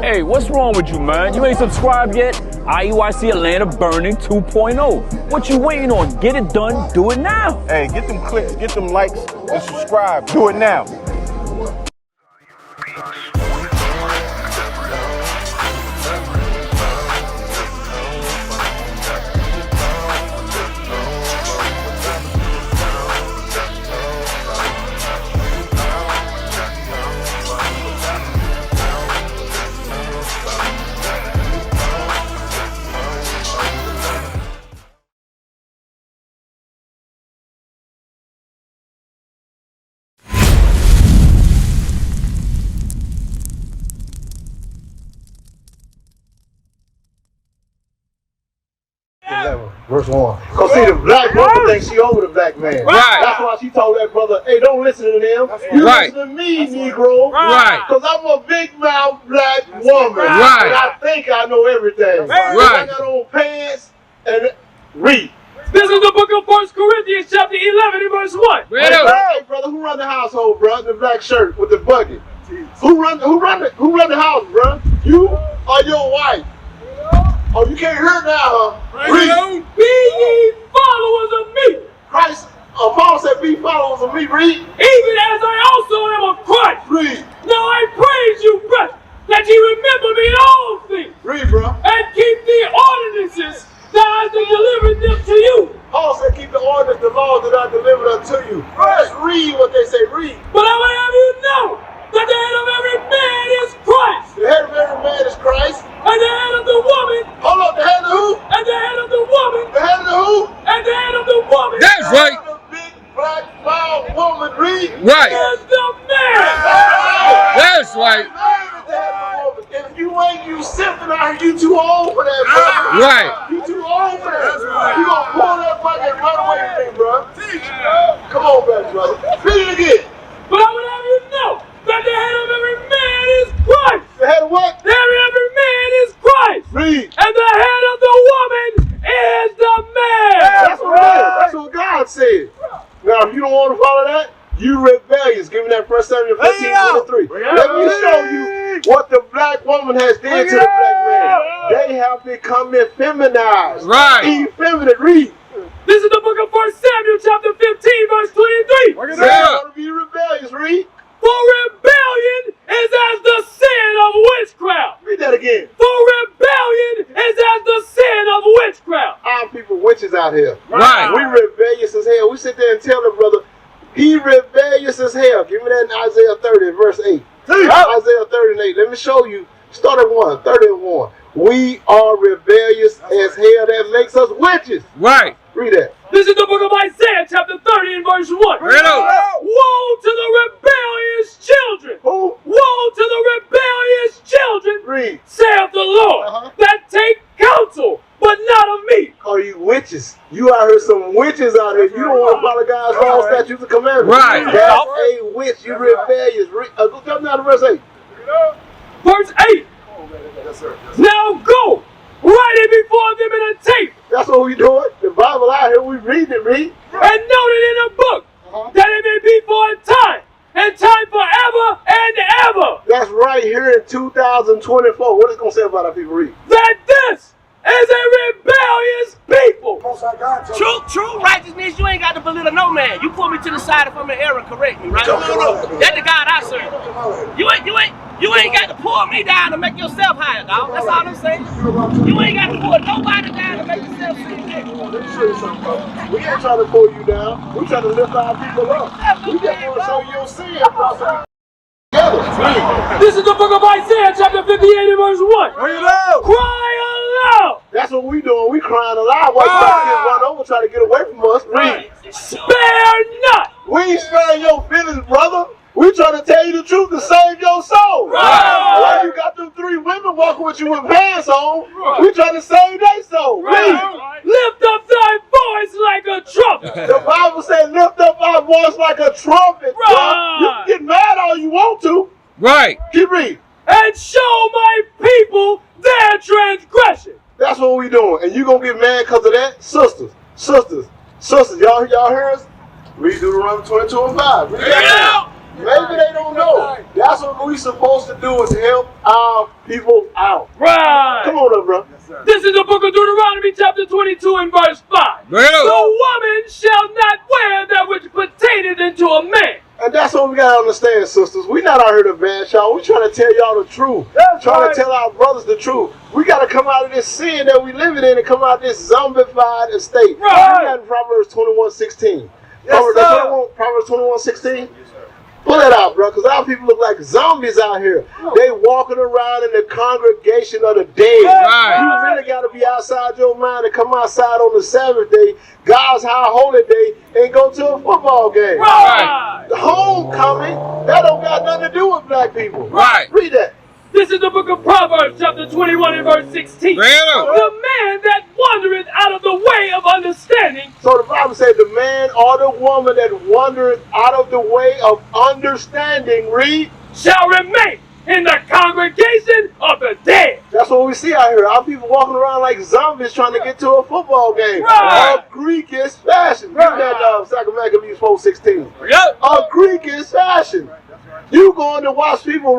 Hey, what's wrong with you, man? You ain't subscribed yet? IUIC Atlanta Burning 2.0. What you waiting on? Get it done. Do it now. Hey, get them clicks, get them likes, and subscribe. Do it now. Verse 1. Because see, the black woman thinks she over the black man. Right. That's why she told that brother, hey, don't listen to them. You listen to me, Negro. Right. Because I'm a big mouth black woman. Right. And I think I know everything. Right. I got on pants and read. This is the book of 1 Corinthians chapter 11 and verse 1. Hey, brother, who run the household, bro? The black shirt with the bucket. Who run the house, bro? You or your wife? Oh, you can't hear now, huh? Read. Be ye followers of me. Christ, Paul said, be followers of me, read. Even as I also am of Christ. Read. Now I praise you, brethren, that ye remember me in all things. Read, bro. And keep the ordinances that I delivered them to you. Paul said, keep the ordinance, the laws that I delivered unto you. Just read what they say, read. But I would have you know that the head of every man is Christ. The head of every man is Christ. And the head of the woman. Hold up, the head of who? And the head of the woman. The head of the who? And the head of the woman. That's right. The big black wild woman, read. Right. Is the man. That's right. If you ain't, you simping out here, you too old for that, bro. Right. You too old for that. You gonna pull that bucket and run away from me, bro. Come on back, brother. Read it again. But I would have you know that the head of every man is Christ. The head of what? Every man is Christ. Read. And the head of the woman is the man. That's what it is. That's what God said. Now, if you don't want to follow that, you rebellious. Give me that 1 Samuel 15:23. Let me show you what the black woman has did to the black man. They have become effeminized. Right. Effeminate. Read. This is the book of 1 Samuel chapter 15 verse 23. They want to be rebellious. Read. For rebellion is as the sin of witchcraft. Read that again. For rebellion is as the sin of witchcraft. Our people witches out here. Right. We rebellious as hell. We sit there and tell the brother, he rebellious as hell. Give me that in Isaiah 30, verse 8. Isaiah 30 and 8. Let me show you. Start at 1, 30 and 1. We are rebellious as hell. That makes us witches. Right. Read that. This is the book of Isaiah chapter 30 and verse 1. Woe to the rebellious children. Who? Woe to the rebellious children. Read. Saith the Lord, that take counsel, but not of me. Are you witches? You out here some witches out here. You don't want to follow God's law, statutes, and commandments. Right. That's a witch. You rebellious. Go down to verse 8. Verse 8. Now go, write it before them in a tape. That's what we doing. The Bible out here, we read it, read. And note it in a book, that it may be for a time, and time forever and ever. That's right here in 2024. What is it going to say about our people? Read. That this is a rebellious people. True righteousness, you ain't got to belittle no man. You pull me to the side if I'm in error, correct me, right? That's the God I serve. You ain't got to pull me down to make yourself higher, dog. That's all I'm saying. You ain't got to pull nobody down to make yourself sing. Let me show you something, bro. We ain't trying to pull you down. We trying to lift our people up. We just want to show you your sin, bro. This is the book of Isaiah chapter 58 and verse 1. Cry aloud. That's what we doing. We crying aloud while you get run over trying to get away from us. Read. Spare not. We ain't sparing your feelings, brother. We trying to tell you the truth to save your soul. Why you got them 3 women walking with you with pants on? We trying to save their soul. Lift up thy voice like a trumpet. The Bible said lift up our voice like a trumpet. You can get mad all you want to. Right. Keep reading. And show my people their transgression. That's what we doing. And you going to get mad because of that? Sisters, y'all hear us? Read Deuteronomy 22 and 5. Read that. Maybe they don't know. That's what we're supposed to do, is help our people out. Right. Come on up, bro. This is the book of Deuteronomy chapter 22 and verse 5. The woman shall not wear that which pertaineth unto a man. And that's what we got to understand, sisters. We're not out here to bash y'all. We're trying to tell y'all the truth. Trying to tell our brothers the truth. We got to come out of this sin that we living in and come out of this zombified estate. Right. We got in Proverbs 21:16. Yes, Proverbs 21:16. Pull that out, bro, because our people look like zombies out here. They walking around in the congregation of the dead. Right. You really got to be outside your mind and come outside on the Sabbath day, God's high holy day, and go to a football game. Right. The homecoming, that don't got nothing to do with black people. Right. Read that. This is the book of Proverbs chapter 21 and verse 16. The man that wandereth out of the way of understanding. So the Bible said the man or the woman that wandereth out of the way of understanding, read, shall remain in the congregation of the dead. That's what we see out here. Our people walking around like zombies trying to get to a football game. Right. A Greekish fashion. Give that 2 Maccabees 4:16. Yep. A Greekish fashion. You going to watch people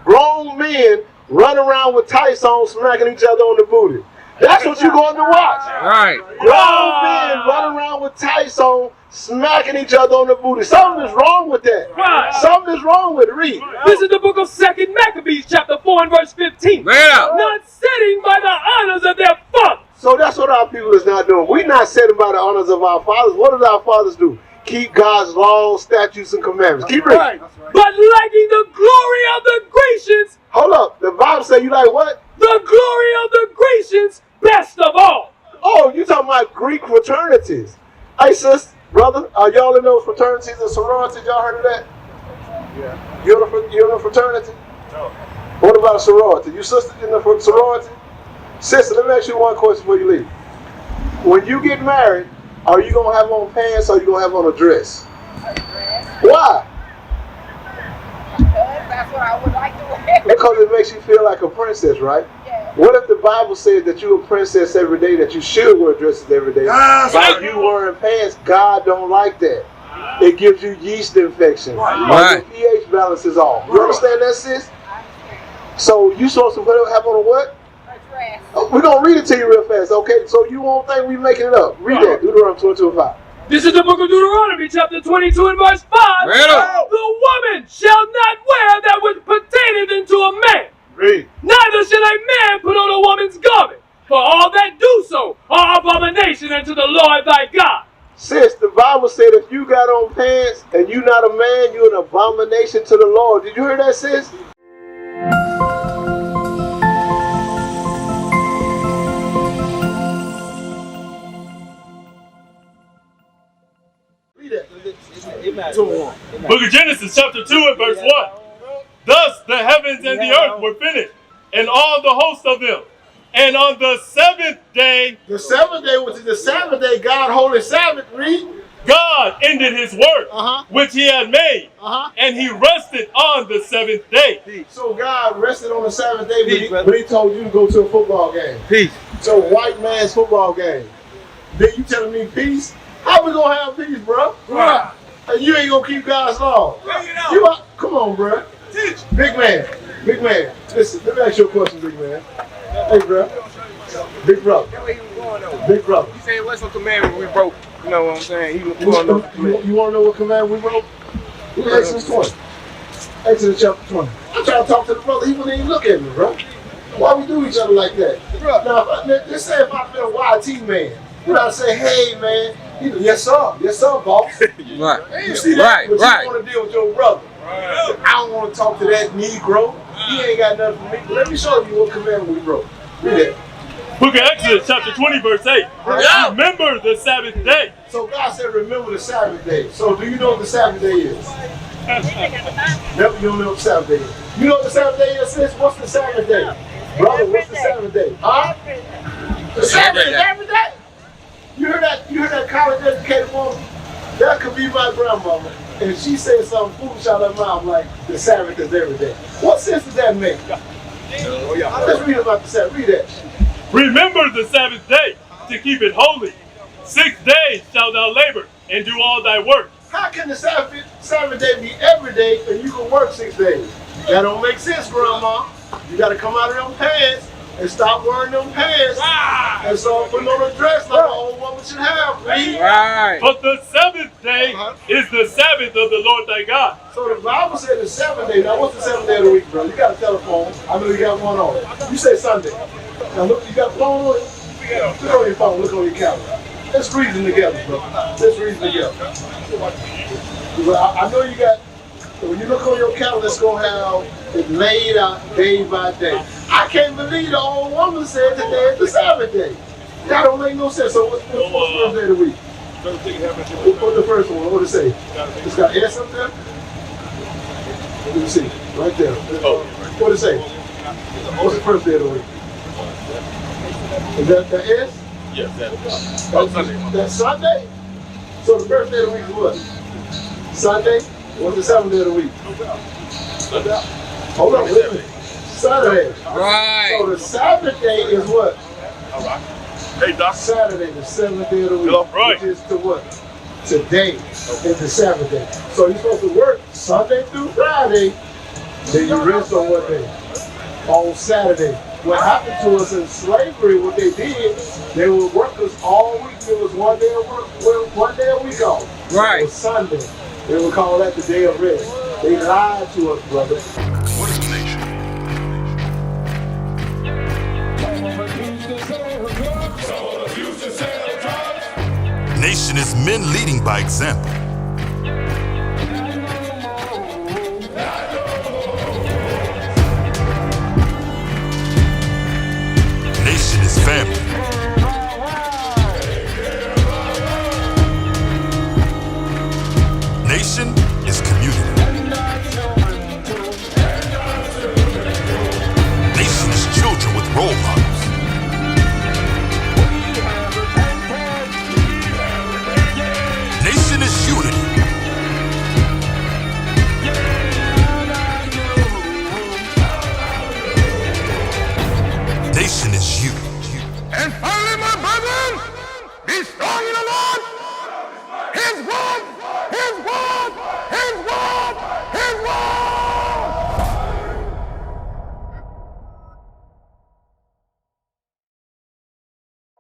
grown men run around with tights on, smacking each other on the booty. That's what you're going to watch. Right. Grown men run around with tights on, smacking each other on the booty. Something is wrong with that. Right. Something is wrong with it. Read. This is the book of 2 Maccabees chapter 4 and verse 15. Not sitting by the honors of their fathers. So that's what our people is not doing. We're not sitting by the honors of our fathers. What did our fathers do? Keep God's laws, statutes, and commandments. Keep reading. Right. But liking the glory of the Grecians. Hold up. The Bible say you like what? The glory of the Grecians best of all. Oh, you talking about Greek fraternities. Hey, sis, brother, are y'all in those fraternities and sororities? Y'all heard of that? Yeah. You're in a fraternity? No. What about a sorority? You sister in a sorority? Sister, let me ask you one question before you leave. When you get married, are you going to have on pants or are you going to have on a dress? Why? Because that's what I would like to wear. Because it makes you feel like a princess, right? Yeah. What if the Bible said that you're a princess every day, that you should wear dresses every day? Like you wearing pants, God don't like that. It gives you yeast infection. Right. Your pH balance is off. You understand that, sis? So you supposed to have on a what? We're going to read it to you real fast, okay? So you won't think we're making it up. Read that, Deuteronomy 22:5. This is the book of Deuteronomy, chapter 22 and verse 5. The woman shall not wear that which pertaineth unto a man. Read. Neither shall a man put on a woman's garment. For all that do so are abomination unto the Lord thy God. Sis, the Bible said if you got on pants and you not a man, you're an abomination to the Lord. Did you hear that, sis? Book of Genesis chapter 2 and verse 1. Thus the heavens and the earth were finished, and all the hosts of them. And on the seventh day, the seventh day, which is the Sabbath day, God holy Sabbath, read. God ended his work, which he had made, and he rested on the seventh day. So God rested on the Sabbath day, but he told you to go to a football game. Peace. So white man's football game. Then you telling me peace? How we gonna have peace, bro? Right. And you ain't gonna keep God's law. Come on, bro. Teach. Big man. Listen, let me ask you a question, big man. Hey, bro. Big brother. Big brother. He said, what's some commandment we broke? You know what I'm saying? You want to know what command we broke? Look at Exodus 20. Exodus chapter 20. I'm trying to talk to the brother. He wouldn't even look at me, bro. Why we do each other like that? Bro, now, let's say if I've been a YT man, you gotta say, hey, man. Yes, sir. Yes, sir, boss. Right. You see that? But you want to deal with your brother. Right. I don't want to talk to that Negro. He ain't got nothing for me. But let me show you what commandment we broke. Read that. Book of Exodus chapter 20 verse 8. Remember the Sabbath day. So God said remember the Sabbath day. So do you know what the Sabbath day is? Never, you don't know what the Sabbath day is. You know what the Sabbath day is, sis? What's the Sabbath day? Brother, what's the Sabbath day? Huh? The Sabbath is every day? You heard that college educated woman? That could be my grandmama. And she said something foolish out of her mouth like the Sabbath is every day. What sense does that make? Let's read about the Sabbath. Read that. Remember the Sabbath day to keep it holy. 6 days shalt thou labor and do all thy work. How can the Sabbath day be every day and you can work 6 days? That don't make sense, Grandma. You got to come out of them pants and stop wearing them pants and start putting on a dress like an old woman should have. Right. But the seventh day is the Sabbath of the Lord thy God. So the Bible said the 7th day. Now, what's the 7th day of the week, bro? You got a telephone. I know you got one on. You say Sunday. Now, look, you got a phone on it? Look on your phone. Look on your calendar. Let's reason together, bro. Let's reason together. Well, I know you got, when you look on your calendar, it's going to have it laid out day by day. I can't believe the old woman said today is the Sabbath day. That don't make no sense. So what's the first day of the week? What's the first one? What does it say? It's got S up there? Let me see. Right there. What does it say? What's the first day of the week? Is that the S? Yes, That's Sunday? So the first day of the week is what? Sunday? What's the 7th day of the week? Hold on, wait a minute. Saturday. Right. So the Sabbath day is what? All right. Hey, Doc. Saturday, the 7th day of the week. Right. Which is to what? Today is the Sabbath day. So you're supposed to work Sunday through Friday, then you rest on what day? On Saturday. What happened to us in slavery, what they did, they would work us all week. It was one day of work, 1 day a week off. Right. It was Sunday. They would call that the day of rest. They lied to us, brother. What is the nation? Nation is men leading by example.